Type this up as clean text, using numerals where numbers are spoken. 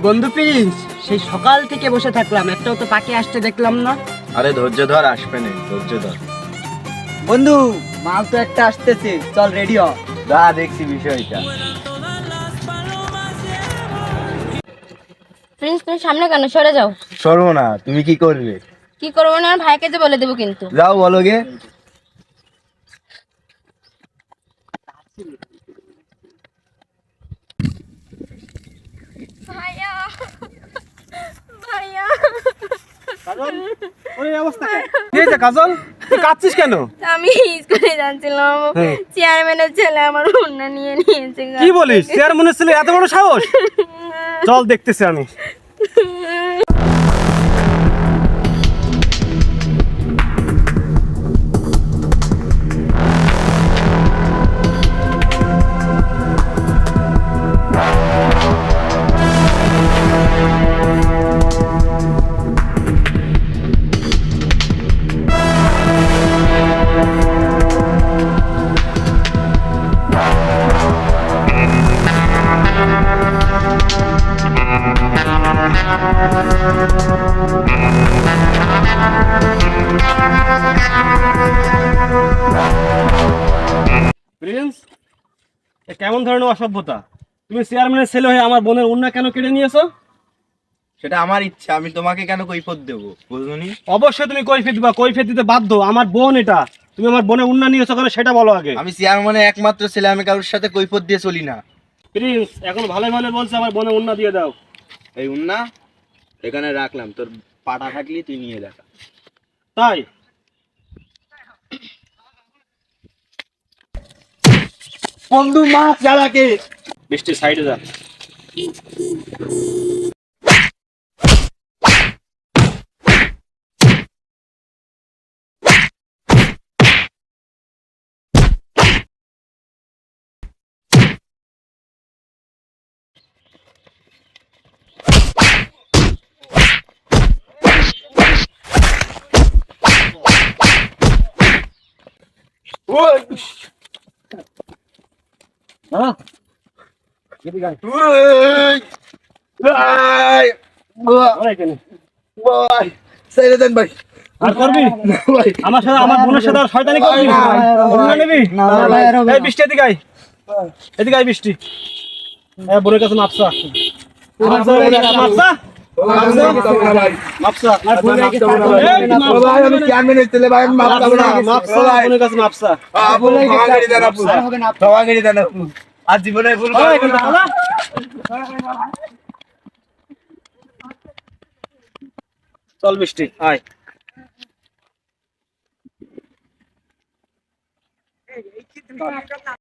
বন্ধু প্রিন্স, সেই সকাল থেকে বসে থাকলাম, একটাও তো পাখি আসতে দেখলাম না। আরে ধৈর্য ধর, আসবে না, ধৈর্য ধর। বন্ধু, মাল তো একটা আসতেছে, চল রেডি হ। যা দেখছি বিষয়টা। প্রিন্স, তুমি সামনে কেন? সরে যাও। সরবো না, তুমি কি করবে? কি করবো না, আমার ভাইকে যে বলে দেবো কিন্তু। যাও বলো গে। ভাইয়া, ভাইয়া, কাজল, তুই কাঁদছিস কেন? আমি স্কুলে যাচ্ছিলাম, চেয়ারম্যানের ছেলে আমার ওড়না নিয়ে নিয়েছে। কি বলিস? চেয়ারম্যানের ছেলে এত বড় সাহস? চল দেখতেছি আমি। প্রিন্স, এ কেমন ধরনের অসভ্যতা? তুমি চেয়ারম্যানের ছেলে হয়ে আমার বোনের ওড়না কেন কেড়ে নিয়েছো? সেটা আমার ইচ্ছা, আমি তোমাকে কেন কৈফিয়ত দেবো বুঝুনি? অবশ্যই তুমি কৈফিয়ত দিবা, কৈফিয়ত দিতে বাধ্য। আমার বোন এটা, তুমি আমার বোনের ওড়না নিয়েছো কেন সেটা বলো আগে। আমি চেয়ারম্যানের একমাত্র ছেলে, আমি কারোর সাথে কৈফিয়ত দিয়ে চলি না। প্রিন্স, এখন ভালো ভালো বলছে আমার বোনের ওড়না দিয়ে দাও। এই উন্না এখানে রাখলাম, তোর পাটা থাকলি তুই নিয়ে দেখা। তাই? বন্ধু মাছ জ্বালাকে। বৃষ্টি সাইডে যা। ছেড়ে দেন ভাই। আর করবি আমার সাথে, আমার বোনের সাথে আর শয়তানি করবি? ওড়না নিবি? এই বৃষ্টি, এদিকে আয়, এদিকে আয় বৃষ্টি। এই বোনের কাছে মাপসা, মাপসা, মাপসা, মাপসা। আর বোনের কাছে আমি চেয়ারম্যানের ছেলে ভাই, আমি মাপ খাবো না। মাপসা, বোনের কাছে মাপসা। আর জীবনে ভুল ওই, করবো না। দাঁড়া। চল বৃষ্টি, আয়।